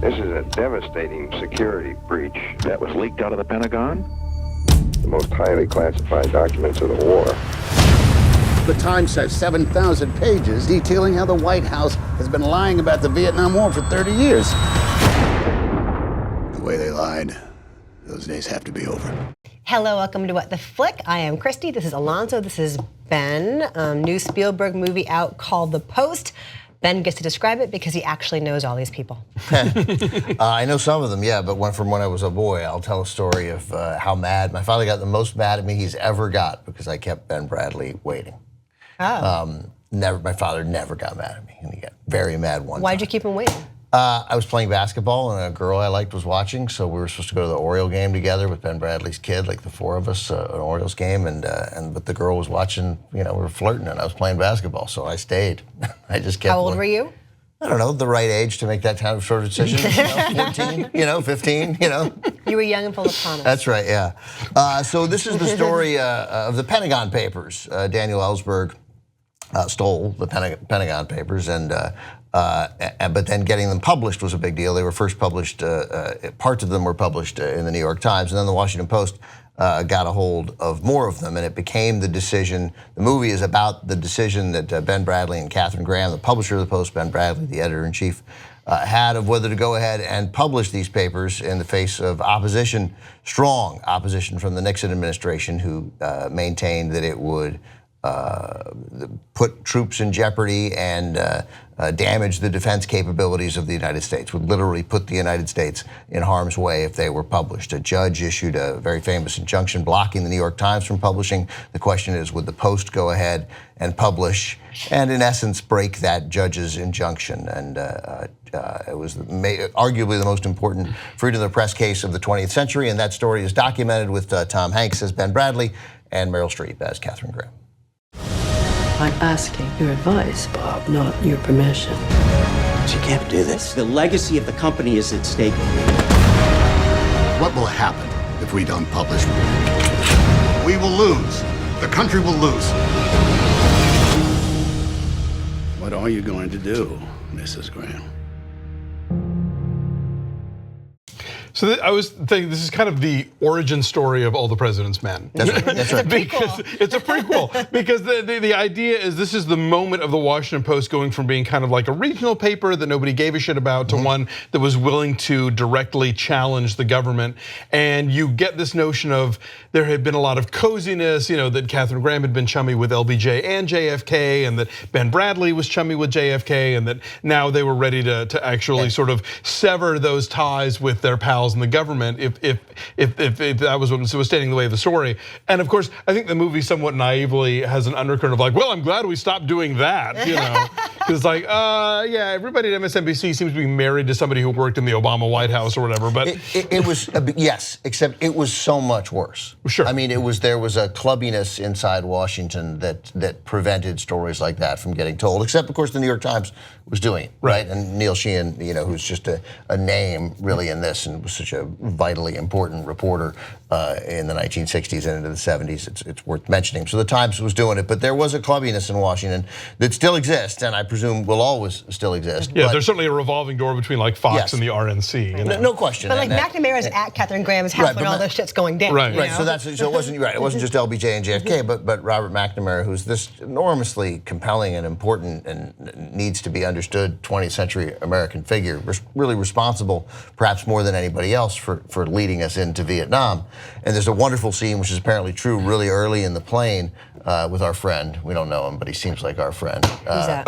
This is a devastating security breach. That was leaked out of the Pentagon? The most highly classified documents of the war. The Times has 7,000 pages detailing how the White House has been lying about the Vietnam War for 30 years. The way they lied, those days have to be over. Hello, welcome to What the Flick. I am Kristie, this is Alonso, this is Ben. New Spielberg movie out called The Post. Ben gets to describe it because he actually knows all these people. I know some of them, yeah, but from when I was a boy, I'll tell a story of how mad my father got the most mad at me he's ever got because I kept Ben Bradlee waiting. Oh. My father never got mad at me, and he got very mad one time. Why'd you keep him waiting? I was playing basketball, and a girl I liked was watching, so we were supposed to go to the Orioles game together with Ben Bradlee's kid, like the four of us, an Orioles game, but the girl was watching, we were flirting, and I was playing basketball, so I stayed. I just kept How old were you? I don't know, the right age to make that kind of sort of decision, 14, 15, You were young and full of promise. That's right, yeah. So this is the story of the Pentagon Papers. Daniel Ellsberg stole the Pentagon Papers, but then getting them published was a big deal. They were first published, parts of them were published in the New York Times, and then the Washington Post got a hold of more of them, and it became the decision. The movie is about the decision that Ben Bradlee and Katharine Graham, the publisher of the Post, Ben Bradlee, the editor-in-chief, had of whether to go ahead and publish these papers in the face of opposition, strong opposition from the Nixon administration, who maintained that it would put troops in jeopardy and damage the defense capabilities of the United States, would literally put the United States in harm's way if they were published. A judge issued a very famous injunction blocking the New York Times from publishing. The question is, would the Post go ahead and publish and in essence break that judge's injunction? And it was arguably the most important freedom of the press case of the 20th century, and that story is documented with Tom Hanks as Ben Bradlee and Meryl Streep as Katharine Graham. I'm asking your advice, Bob, not your permission. You can't do this. The legacy of the company is at stake. What will happen if we don't publish? We will lose. The country will lose. What are you going to do, Mrs. Graham? So I was thinking this is kind of the origin story of All the President's Men. That's right. That's right. Because it's a prequel. Because the idea is this is the moment of the Washington Post going from being kind of like a regional paper that nobody gave a shit about to one that was willing to directly challenge the government. And you get this notion of there had been a lot of coziness, that Katharine Graham had been chummy with LBJ and JFK, and that Ben Bradlee was chummy with JFK, and that now they were ready to actually sort of sever those ties with their pals in the government if that was what was standing in the way of the story. And of course, I think the movie somewhat naively has an undercurrent of like, well, I'm glad we stopped doing that, Because like, yeah, everybody at MSNBC seems to be married to somebody who worked in the Obama White House or whatever, but. It was, yes, except it was so much worse. Sure. I mean, there was a clubbiness inside Washington that prevented stories like that from getting told, except of course the New York Times was doing it, right? And Neil Sheehan, who's just a name really in this and was such a vitally important reporter in the 1960s and into the 70s, it's worth mentioning. So the Times was doing it, but there was a clubbiness in Washington that still exists, and I presume will always still exist. Yeah, there's certainly a revolving door between like Fox and the RNC. No question. But like McNamara's at Katharine Graham's house when all this shit's going down. Right. So it wasn't right. It wasn't just LBJ and JFK, but Robert McNamara, who's this enormously compelling and important and needs to be understood 20th century American figure, really responsible, perhaps more than anybody else, for leading us into Vietnam. And there's a wonderful scene, which is apparently true, really early in the plane with our friend. We don't know him, but he seems like our friend. Who's that?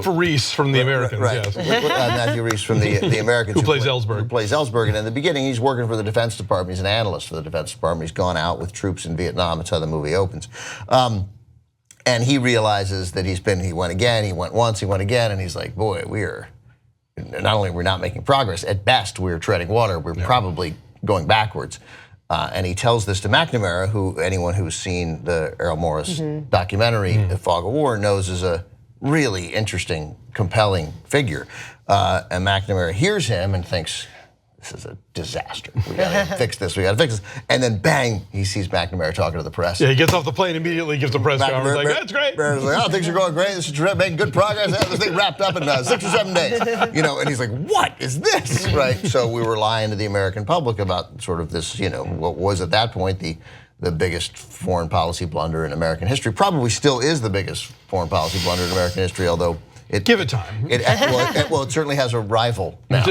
For Rhys from The Americans, yes. Matthew Rhys from the Americans. Who plays Ellsberg. Who plays Ellsberg, and in the beginning, he's working for the Defense Department. He's an analyst for the Defense Department. He's gone out with troops in Vietnam. That's how the movie opens. And he realizes that he went again, he went once, he went again, and he's like, boy, not only we're not making progress, at best we're treading water, we're probably going backwards. And he tells this to McNamara, who anyone who's seen the Errol Morris documentary, The Fog of War, knows is a really interesting, compelling figure. And McNamara hears him and thinks, this is a disaster. We gotta fix this. We gotta fix this. And then bang, he sees McNamara talking to the press. Yeah, he gets off the plane immediately, gives a press conference like, that's great. He's like, oh, things are going great. This is making good progress. Have this thing wrapped up in 6 or 7 days. And he's like, what is this? Right. So we were lying to the American public about sort of this. What was at that point the biggest foreign policy blunder in American history. Probably still is the biggest foreign policy blunder in American history, although give it time. It certainly has a rival now.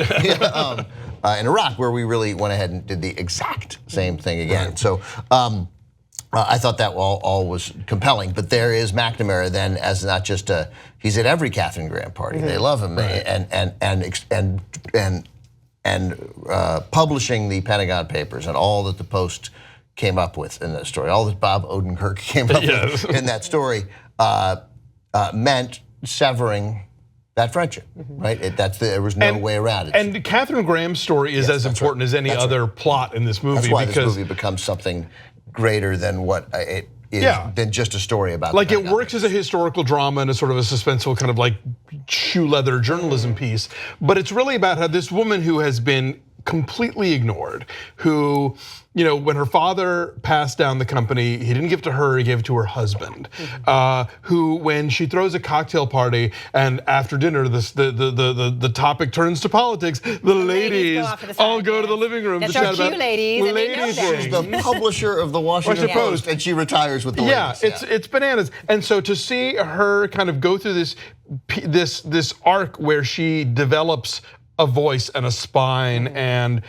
In Iraq, where we really went ahead and did the exact same thing again. Right. So I thought that all was compelling. But there is McNamara then as not just he's at every Katharine Graham party. They love him, right. and publishing the Pentagon Papers and all that the Post came up with in that story, all that Bob Odenkirk came up with in that story meant severing that friendship, right? There was no way around it. And Katharine Graham's story is as important as any other plot in this movie. That's why this movie becomes something greater than what it is, than just a story about. Like it works as a historical drama and a sort of a suspenseful kind of like shoe leather journalism piece, but it's really about how this woman who has been completely ignored, who, when her father passed down the company, he didn't give it to her, he gave it to her husband. Who, when she throws a cocktail party and after dinner, the topic turns to politics, the ladies all go to the living room to chat about ladies. She's the publisher of the Washington Post, and she retires with the ladies. It's bananas. And so to see her kind of go through this arc where she develops a voice and a spine and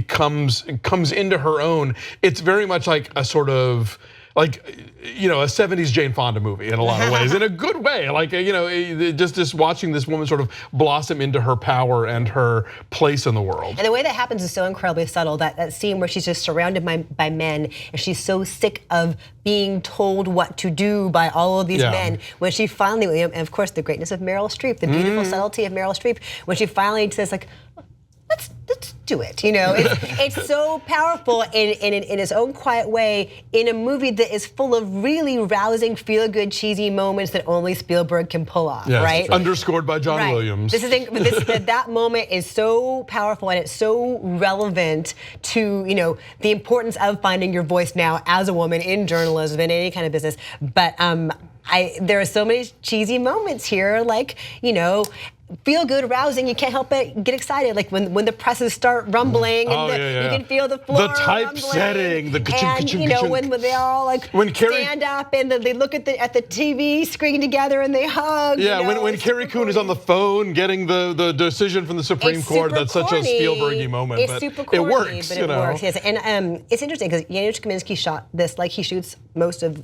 comes into her own. It's very much like a sort of like a 70s Jane Fonda movie in a lot of ways, in a good way. Like just watching this woman sort of blossom into her power and her place in the world. And the way that happens is so incredibly subtle. That scene where she's just surrounded by men, and she's so sick of being told what to do by all of these men. When she finally, and of course, the greatness of Meryl Streep, the beautiful subtlety of Meryl Streep, when she finally says like, let's do it. It's so powerful in its own quiet way in a movie that is full of really rousing, feel-good, cheesy moments that only Spielberg can pull off. Right? Underscored by John Williams. That moment is so powerful and it's so relevant to the importance of finding your voice now as a woman in journalism in any kind of business. But there are so many cheesy moments here, like feel good, rousing. You can't help but get excited, like when the presses start rumbling and you can feel the floor. The typesetting, the and when they all like stand up and they look at the TV screen together and they hug. Yeah, when Carrie Coon is on the phone getting the decision from the Supreme Court, that's such a Spielbergy moment. It's super corny, it works. But it works. Yes, and it's interesting because Janusz Kaminski shot this like he shoots most of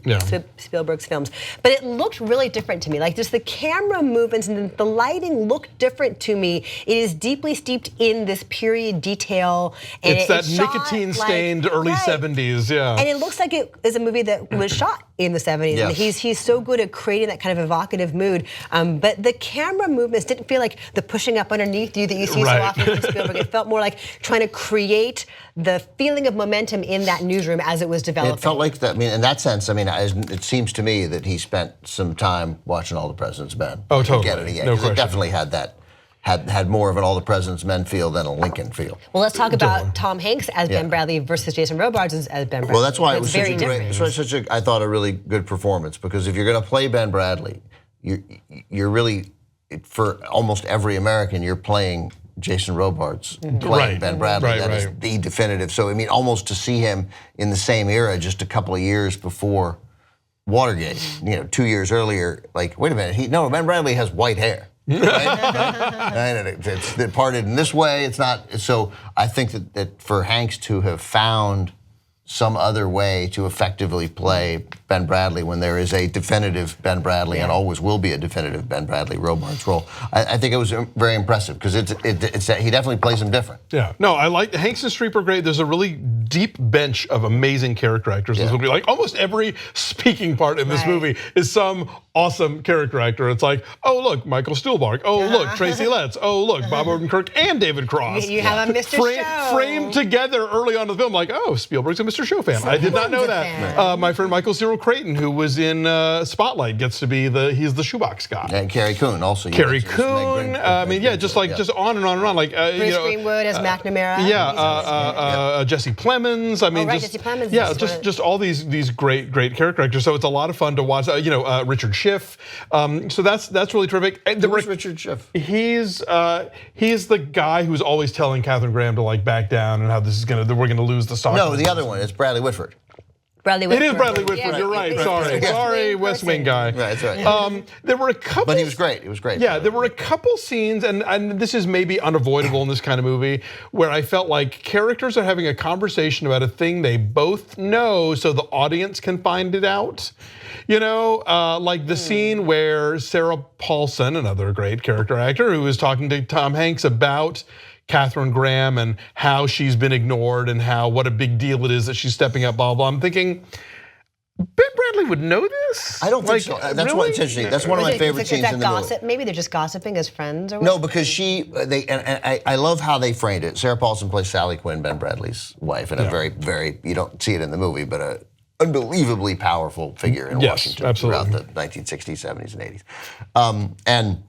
Spielberg's films, but it looked really different to me. Like just the camera movements and the lighting looked different to me. It is deeply steeped in this period detail. And it's that nicotine-stained early 70s, And it looks like it is a movie that was shot in the 70s. Yes. And he's so good at creating that kind of evocative mood. But the camera movements didn't feel like the pushing up underneath you that you see so often from Spielberg. It felt more like trying to create the feeling of momentum in that newsroom as it was developing. It felt like that. I mean, in that sense, it seems to me that he spent some time watching All the President's Men. Oh, totally. Get it again. No it definitely had that. Had more of an All the President's Men feel than a Lincoln feel. Well, let's talk about Tom Hanks as Ben Bradlee versus Jason Robards as Ben Bradlee. Well, that's why it was I thought a really good performance, because if you're going to play Ben Bradlee, you're really, for almost every American, you're playing Jason Robards playing Ben Bradlee. That is the definitive. So I mean, almost to see him in the same era, just a couple of years before Watergate, 2 years earlier, like, wait a minute, Ben Bradlee has white hair. Right? It's parted in this way. It's not. So I think that for Hanks to have found some other way to effectively play Ben Bradlee when there is a definitive Ben Bradlee and always will be a definitive Ben Bradlee Robards role, I think it was very impressive, because he definitely plays him different. Yeah, no, I like Hanks and Streep are great. There's a really deep bench of amazing character actors in this movie. Like almost every speaking part in this movie is some awesome character actor. It's like, oh look, Michael Stuhlbarg. Oh look, Tracy Letts. Oh look, Bob Odenkirk and David Cross. You have a Mr. Show. Framed together early on in the film, like, oh, Spielberg's a Mr. Monster Show fan. I did not know that. Fan. My friend Michael Cyril Creighton, who was in Spotlight, gets to be he's the shoebox guy. And Carrie Coon also. Carrie Coon. I mean, yeah, just on and on and on. Like Bruce Greenwood as McNamara. Yeah, Jesse Plemons. I mean, Jesse Plemons. Yeah, just all these great character actors. So it's a lot of fun to watch. Richard Schiff. So that's really terrific. Who's Richard Schiff? He's the guy who's always telling Katharine Graham to like back down and how we're gonna lose the stock. No, the other one. It's Bradley Whitford. Bradley Whitford. It is Bradley Whitford. Yeah, You're right. it's Sorry, West Wing guy. Right, that's right. There were a couple. But he was great. He was great. Yeah, there were a couple scenes, and this is maybe unavoidable in this kind of movie, where I felt like characters are having a conversation about a thing they both know, so the audience can find it out. Like the scene where Sarah Paulson, another great character actor, who is talking to Tom Hanks about Katharine Graham and how she's been ignored and what a big deal it is that she's stepping up, blah, blah. I'm thinking, Ben Bradlee would know this? I don't think so. That's what's interesting. That's one of my favorite scenes in the movie. Maybe they're just gossiping as friends or what? No, because I love how they framed it. Sarah Paulson plays Sally Quinn, Ben Bradlee's wife, and a very, you don't see it in the movie, but a unbelievably powerful figure in Washington absolutely. throughout the 1960s, 70s, and 80s. And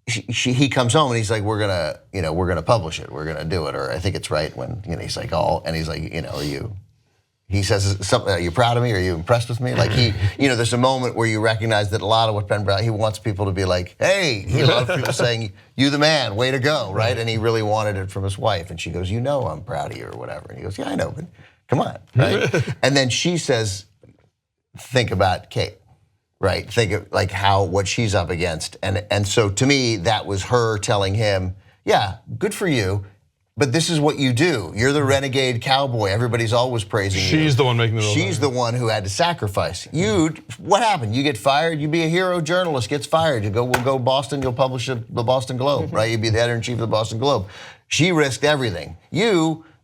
he comes home and he's like, we're gonna publish it, we're gonna do it, or I think it's right when he's like and he's like, he says something, are you proud of me? Are you impressed with me? Like there's a moment where you recognize that a lot of what Ben Bradlee, he wants people to be like, hey, he loves people saying, you the man, way to go, right? And he really wanted it from his wife, and she goes, I'm proud of you or whatever. And he goes, yeah, I know, but come on, right? And then she says, think about Kate. Right, think of like what she's up against, and so to me that was her telling him, yeah, good for you, but this is what you do. You're the renegade cowboy. Everybody's always praising you. She's the one making the rules. She's the one who had to sacrifice. What happened? You get fired. You be a hero journalist, gets fired. We'll go Boston. You'll publish the Boston Globe, right? You'll be the editor in chief of the Boston Globe. She risked everything.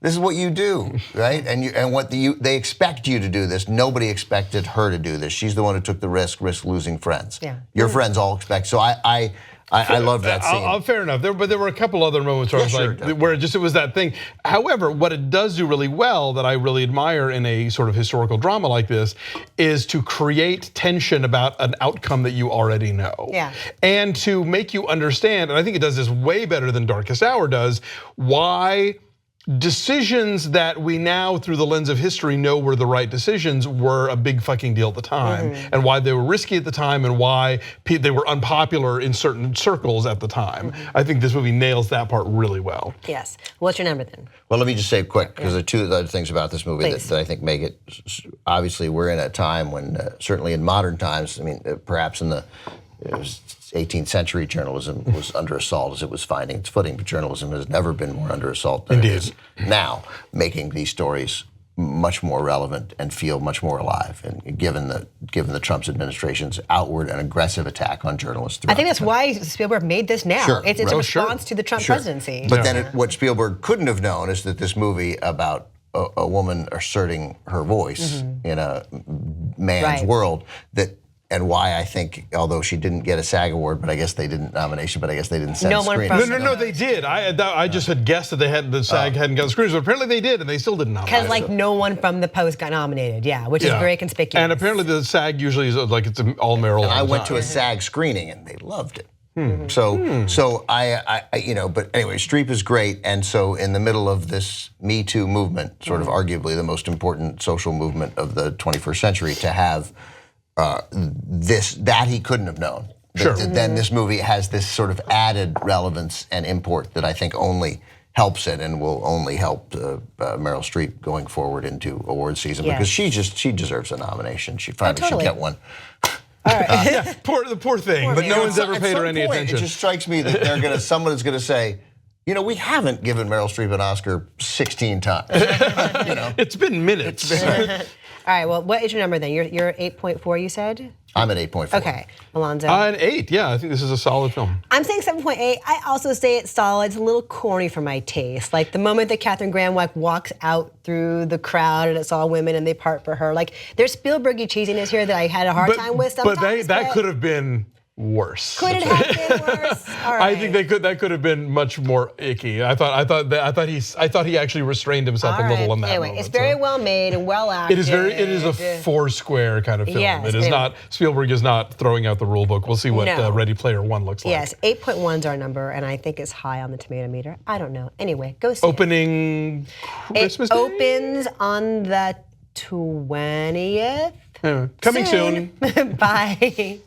This is what you do, right? And what they expect you to do this. Nobody expected her to do this. She's the one who took the risk losing friends. Yeah. Your friends all expect. So I love that scene. Fair enough. But there were a couple other moments where I was like, where it was that thing. However, what it does do really well that I really admire in a sort of historical drama like this is to create tension about an outcome that you already know. Yeah. And to make you understand, and I think it does this way better than Darkest Hour does, why decisions that we now, through the lens of history, know were the right decisions were a big fucking deal at the time, and why they were risky at the time, and why they were unpopular in certain circles at the time. I think this movie nails that part really well. Yes. What's your number then? Well, let me just say quick, because there are two other things about this movie that I think make it, obviously we're in a time when, certainly in modern times, I mean, perhaps in the 18th century, journalism was under assault as it was finding its footing, but journalism has never been more under assault than it is now, making these stories much more relevant and feel much more alive. And given the Trump administration's outward and aggressive attack on journalists, I think that's why Spielberg made this now. Sure, it's a response to the Trump presidency. But then what Spielberg couldn't have known is that this movie about a woman asserting her voice in a man's world, and why I think, although she didn't get a SAG award, but I guess they didn't nomination, but I guess they didn't send the screeners. No, they did. I just had guessed that the SAG hadn't got the screeners, but apparently they did, and they still didn't nominate. Because no one from the Post got nominated, which is very conspicuous. And apparently the SAG usually is like it's all Meryl. And I went to a SAG screening and they loved it. So I but anyway, Streep is great, and so in the middle of this Me Too movement, sort of arguably the most important social movement of the 21st century, to have that he couldn't have known. Then this movie has this sort of added relevance and import that I think only helps it and will only help Meryl Streep going forward into award season, because she deserves a nomination. She finally should get one. All right. The poor thing, but no one's ever paid her any attention. It just strikes me that someone is going to say, we haven't given Meryl Streep an Oscar 16 times. It's been minutes. All right, well, what is your number then? You're 8.4, you said? I'm at 8.4. Okay, Alonzo? An 8, I think this is a solid film. I'm saying 7.8. I also say it's solid. It's a little corny for my taste. Like the moment that Katharine Graham walks out through the crowd and it's all women and they part for her. Like there's Spielbergy cheesiness here that I had a hard time with sometimes. But that could have been worse. Could it have been worse? All right. I think that could have been much more icky. I thought he actually restrained himself a little on that. Anyway, moment, it's very well made and well acted. It is a Foursquare kind of film. Yes, it is not. Spielberg is not throwing out the rule book. We'll see what Ready Player One looks like. Yes, 8.1 is our number, and I think it's high on the tomato meter. I don't know. Anyway, go see Opening Christmas It Day? opens on the 20th. Coming soon. Bye.